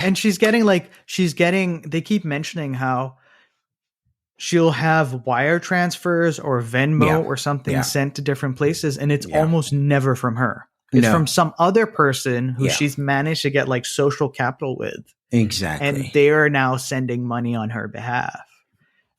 And they keep mentioning how she'll have wire transfers or Venmo or something sent to different places, and it's almost never from her. It's from some other person who she's managed to get like social capital with. Exactly. And they are now sending money on her behalf.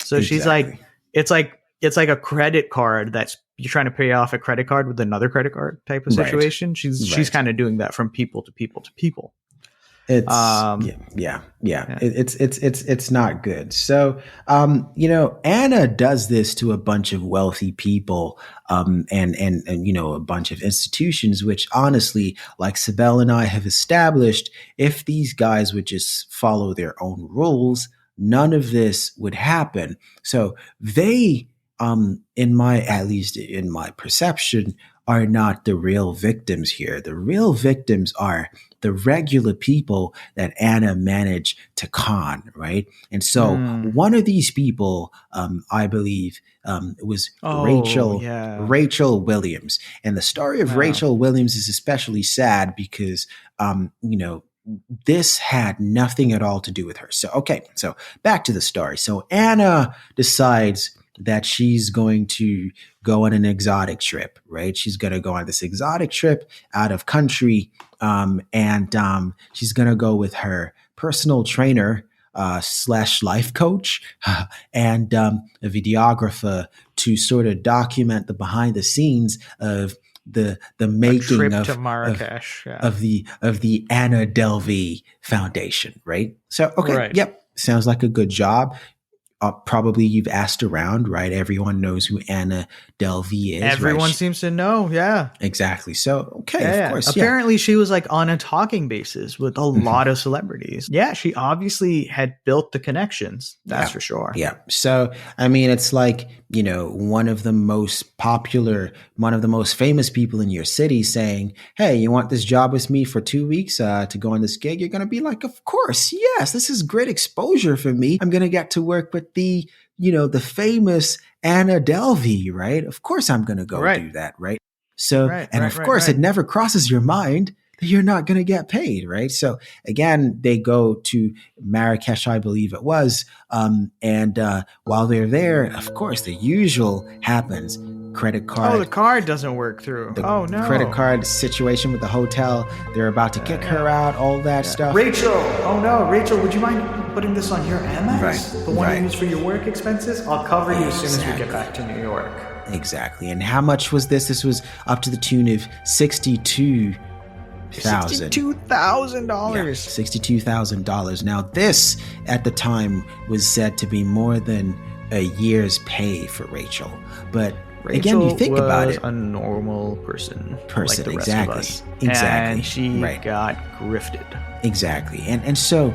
So she's like, it's like a credit card that's you're trying to pay off a credit card with another credit card type of situation. She's kind of doing that from people to people to people. It's It's not good. So Anna does this to a bunch of wealthy people, and a bunch of institutions, which honestly, like Sibel and I have established, if these guys would just follow their own rules, none of this would happen. So they, at least in my perception, are not the real victims here. The real victims are the regular people that Anna managed to con, right? And so one of these people, I believe, was Rachel Williams. And the story of Rachel Williams is especially sad because, this had nothing at all to do with her. So back to the story. So Anna decides that she's going to go on an exotic trip, right? She's going to go on this exotic trip out of country. And she's going to go with her personal trainer / life coach and a videographer to sort of document the behind the scenes of the making of Marrakesh, of the Anna Delvey Foundation, right? So, sounds like a good job. Probably you've asked around, right? Everyone knows who Anna Delvey is. Everyone seems to know, yeah. Exactly. So, of course. Apparently she was like on a talking basis with a lot of celebrities. Yeah, she obviously had built the connections. That's for sure. Yeah. So, I mean, it's like, one of the most famous people in your city saying, hey, you want this job with me for 2 weeks to go on this gig? You're going to be like, of course. Yes, this is great exposure for me. I'm going to get to work with the famous Anna Delvey, right? Of course I'm going to go do that, right? So, of course, it never crosses your mind that you're not going to get paid, right? So again, they go to Marrakesh, I believe it was. And while they're there, of course, the usual happens. Credit card. Oh, the card doesn't work through. Oh, no. Credit card situation with the hotel. They're about to kick her out, all that stuff. Rachel. Oh, no. Rachel, would you mind putting this on your Amex? Right. The one you use for your work expenses? I'll cover you as soon as we get back to New York. Exactly. And how much was this? This was up to the tune of $62,000. $62,000. Now, this at the time was said to be more than a year's pay for Rachel. But again, you think about it. A normal person like the exactly. rest of us. Exactly. And she got grifted. Exactly. And so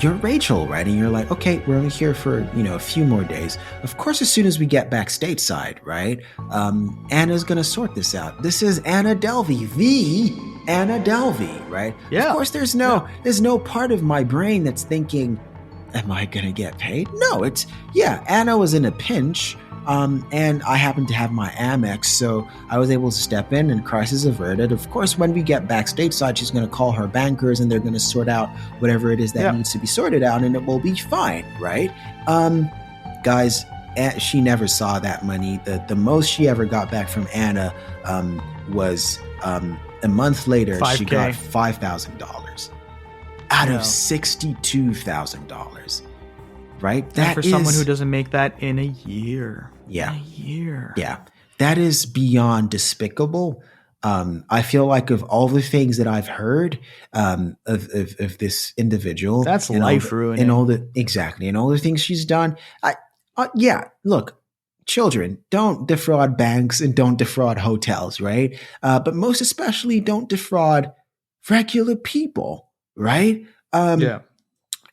you're Rachel, right? And you're like, okay, we're only here for, a few more days. Of course, as soon as we get back stateside, right? Anna's going to sort this out. This is Anna Delvey, the Anna Delvey, right? Yeah. Of course, there's no part of my brain that's thinking, am I going to get paid? No, Anna was in a pinch. And I happened to have my Amex, so I was able to step in and crisis averted. Of course, when we get back stateside, she's going to call her bankers and they're going to sort out whatever it is that needs to be sorted out, and it will be fine, right? Guys, she never saw that money. The most she ever got back from Anna was a month later, $5K. She got $5,000 out of $62,000. Right? That for someone who doesn't make that in a year. Yeah. In a year. Yeah. That is beyond despicable. I feel like of all the things that I've heard of this individual. That's life ruining. And all the things she's done. Look, children, don't defraud banks and don't defraud hotels, right? But most especially don't defraud regular people, right?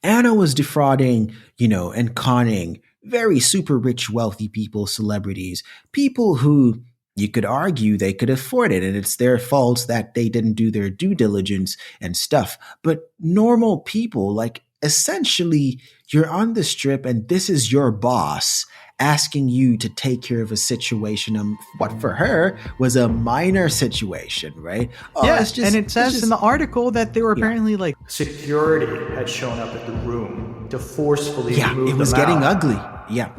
Anna was defrauding, and conning very super rich, wealthy people, celebrities, people who you could argue they could afford it. And it's their faults that they didn't do their due diligence and stuff. But normal people, like essentially you're on the strip and this is your boss asking you to take care of a situation, what for her was a minor situation, right? Oh, yeah, and it says in the article that they were apparently like security had shown up at the room to forcefully move it was them getting out. ugly. Yeah.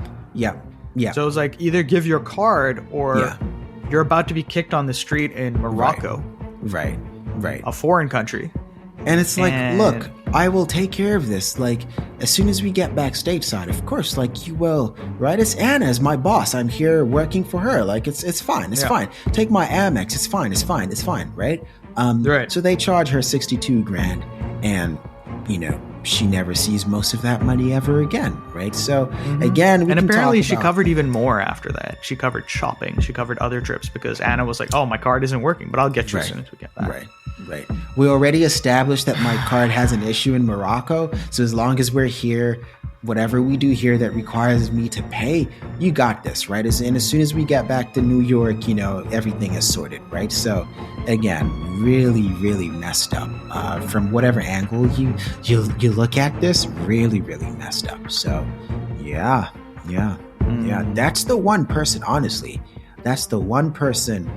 So it was like either give your card or you're about to be kicked on the street in Morocco. Right. A foreign country. And it's like, look, I will take care of this. Like, as soon as we get back stateside, of course, like you will, right? It's Anna as my boss. I'm here working for her. Like, it's fine. It's fine. Take my Amex. It's fine. Right? Right. So they charge her $62,000 and, she never sees most of that money ever again, right? So again, and apparently she covered even more after that. She covered shopping. She covered other trips because Anna was like, "Oh, my card isn't working, but I'll get you as soon as we get back." Right. We already established that my card has an issue in Morocco, so as long as we're here, whatever we do here that requires me to pay, you got this, right? And as soon as we get back to New York, everything is sorted, right? So again, really, really messed up. From whatever angle you look at this, really, really messed up. So yeah. That's the one person, honestly. That's the one person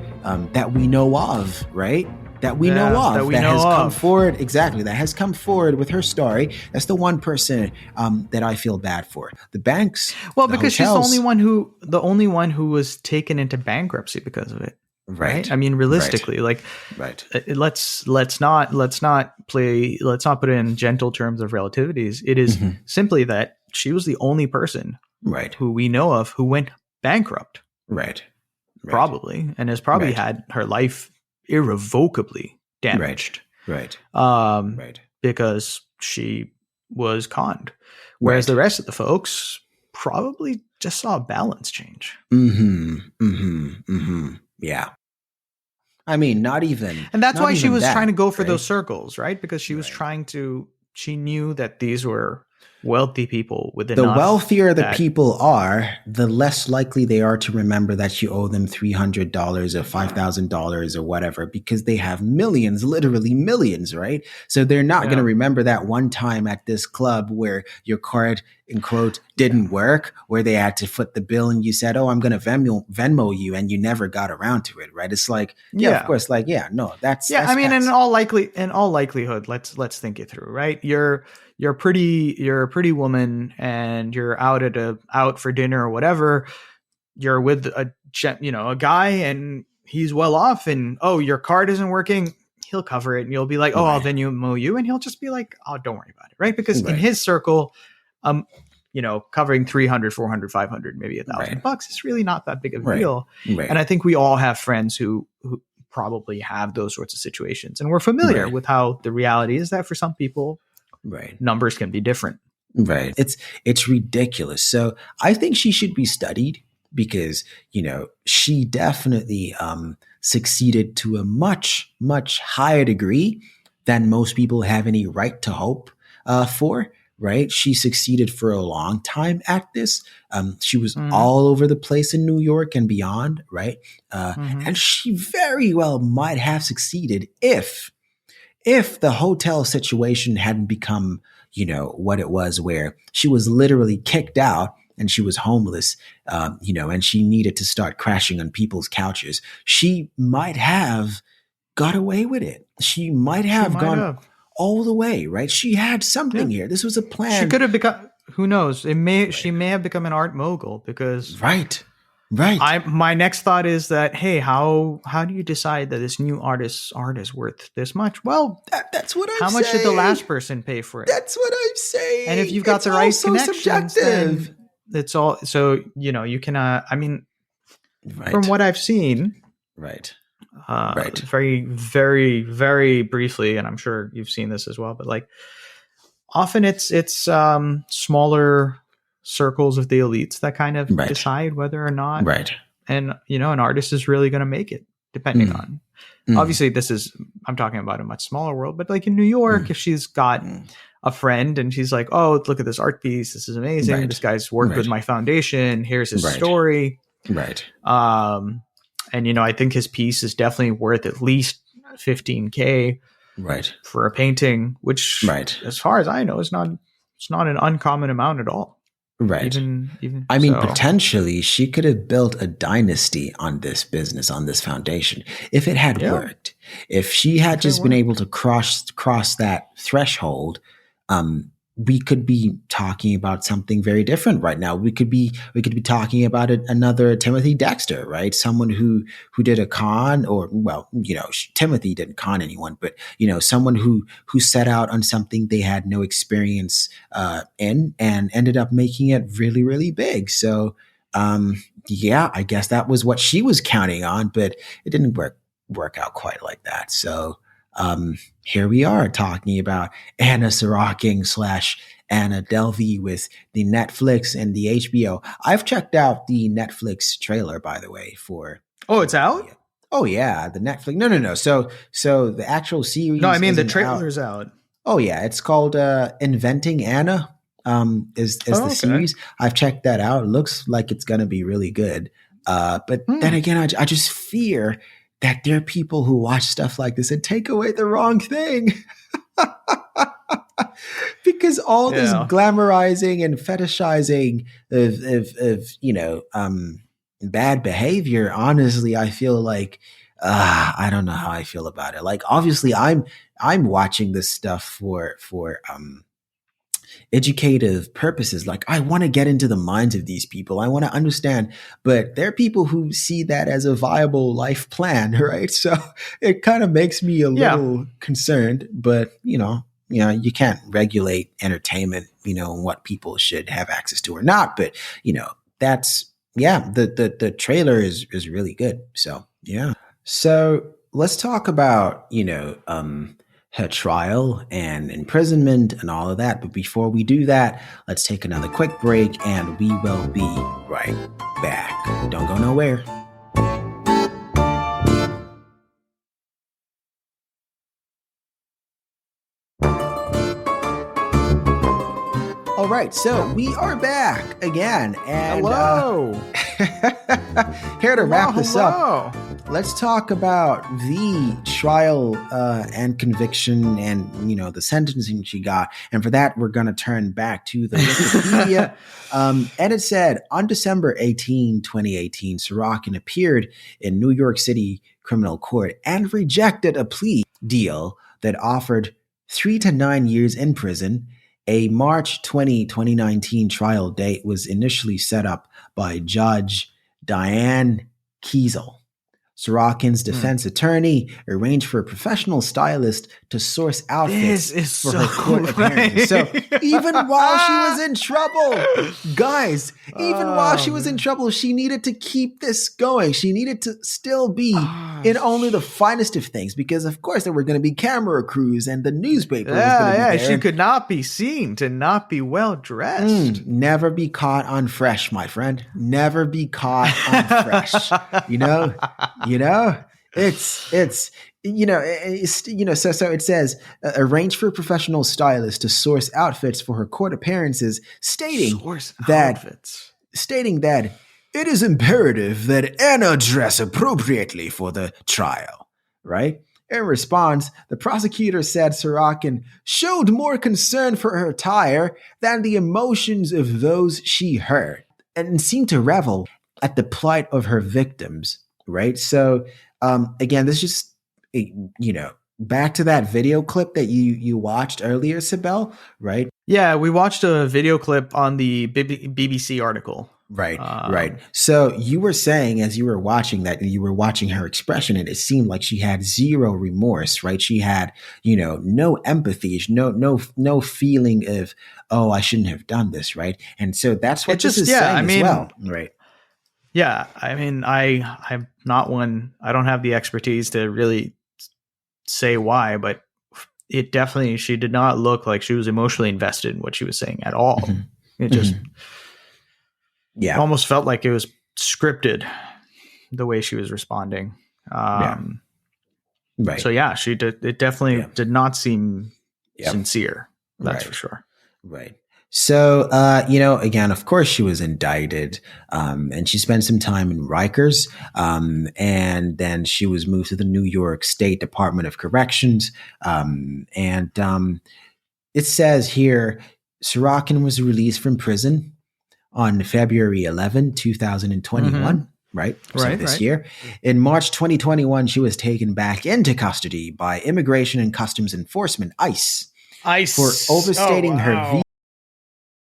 that we know of, right? That we know of, that has come forward. Exactly. That has come forward with her story. That's the one person that I feel bad for. The banks. Well, because she's the only one who was taken into bankruptcy because of it. Right. I mean, realistically, let's not put it in gentle terms of relativities. It is simply that she was the only person who we know of who went bankrupt. Right. Probably. And has probably had her life irrevocably damaged. Right. Because she was conned. Whereas the rest of the folks probably just saw a balance change. Yeah. I mean, not even. And that's why she was trying to go for those circles, right? Because she was she knew that these were wealthy people with enough. The wealthier the people are, the less likely they are to remember that you owe them $300 or $5,000 or whatever, because they have millions, literally millions, right? So they're not going to remember that one time at this club where your card, in quote, didn't work, where they had to foot the bill and you said, "Oh, I'm going to Venmo you," and you never got around to it, right? It's like, of course, like, that's I mean, in all likelihood, let's think it through, right? You're a pretty woman and you're out for dinner or whatever. You're with a guy and he's well off, and your card isn't working. He'll cover it and you'll be like, "Oh, I'll Venmo you," and he'll just be like, "Oh, don't worry about it," right? Because in his circle, covering 300, 400, 500, maybe $1,000 is really not that big of a deal. And I think we all have friends who probably have those sorts of situations, and we're familiar with how the reality is that for some people, numbers can be different. Right. It's ridiculous. So I think she should be studied because, she definitely succeeded to a much, much higher degree than most people have any right to hope for. Right. She succeeded for a long time at this. She was all over the place in New York and beyond. Right. And she very well might have succeeded if the hotel situation hadn't become, what it was, where she was literally kicked out and she was homeless, and she needed to start crashing on people's couches. She might have got away with it. She might have gone all the way, right? She had something here. This was a plan. She could have become, who knows? She may have become an art mogul because. Right. My next thought is that, hey, how do you decide that this new artist's art is worth this much? Well, that's what I'm saying. How much did the last person pay for it? That's what I'm saying. And if you've got the right connections, then it's all. So you can. From what I've seen, very, very, very briefly, and I'm sure you've seen this as well. But like, often it's smaller circles of the elites that kind of decide whether or not, and an artist is really going to make it, depending on. Obviously, I'm talking about a much smaller world, but like in New York, if she's got a friend and she's like, "Oh, look at this art piece. This is amazing. This guy's worked with my foundation. Here's his story." And I think his piece is definitely worth at least $15,000 for a painting, which as far as I know, it's not an uncommon amount at all. Right. Even I mean, so. potentially she could have built a dynasty on this business, on this foundation, if it had worked. If she had just been able to cross that threshold, we could be talking about something very different right now. We could be talking about another Timothy Dexter, right? Someone who did a con, or well, Timothy didn't con anyone, but someone who set out on something they had no experience in, and ended up making it really, really big. So yeah, I guess that was what she was counting on, but it didn't work out quite like that. So here we are talking about Anna Sorokin / Anna Delvey with the Netflix and the HBO. I've checked out the Netflix trailer, by the way, for. Oh, it's out? Oh yeah, the Netflix. No. So the actual series. No, I mean the trailer's out. Oh yeah, it's called Inventing Anna. Is the series. I've checked that out. It looks like it's gonna be really good. But then again, I just fear that there are people who watch stuff like this and take away the wrong thing. Because all this glamorizing and fetishizing of bad behavior, honestly, I feel like I don't know how I feel about it. Like, obviously I'm watching this stuff for educative purposes. Like, I want to get into the minds of these people. I want to understand, but there are people who see that as a viable life plan, right? So it kind of makes me a little concerned, but you can't regulate entertainment, what people should have access to or not. But, that's, the trailer is really good. So, yeah. So let's talk about, her trial and imprisonment and all of that. But before we do that, let's take another quick break and we will be right back. Don't go nowhere. All right, so we are back again. And hello. Here to wrap this up, let's talk about the trial and conviction and, the sentencing she got. And for that, we're going to turn back to the Wikipedia. And it said, on December 18, 2018, Sorokin appeared in New York City criminal court and rejected a plea deal that offered 3 to 9 years in prison. A March 20, 2019 trial date was initially set up by Judge Diane Kiesel. Sorokin's defense attorney arranged for a professional stylist to source outfits for her court appearances. So even while she was in trouble, guys, while she was in trouble, she needed to keep this going. She needed to still be in only the finest of things, because of course there were going to be camera crews and the newspaper was going to be there. She could not be seen to not be well dressed. Never be caught on fresh, my friend. Never be caught on fresh. So it says arrange for a professional stylist to source outfits for her court appearances, stating that it is imperative that Anna dress appropriately for the trial, right? In response, the prosecutor said Sorokin showed more concern for her attire than the emotions of those she heard, and seemed to revel at the plight of her victims, right? So again, this is just, back to that video clip that you watched earlier, Sibel, right? Yeah, we watched a video clip on the BBC article. Right, right. So you were saying, as you were watching that, you were watching her expression, and it seemed like she had zero remorse, right? She had, no empathy, no feeling of, oh, I shouldn't have done this, right? And so that's what this is saying as well, right? Yeah, I mean, I'm not one. I don't have the expertise to really say why, but it definitely, she did not look like she was emotionally invested in what she was saying at all. It just, almost felt like it was scripted the way she was responding. Right. So yeah, she did. It definitely did not seem sincere. That's for sure. Right. So, again, of course, she was indicted, and she spent some time in Rikers, and then she was moved to the New York State Department of Corrections. It says here, Sorokin was released from prison on February 11, 2021. Right. So this year. In March 2021, she was taken back into custody by Immigration and Customs Enforcement, ICE, for overstating her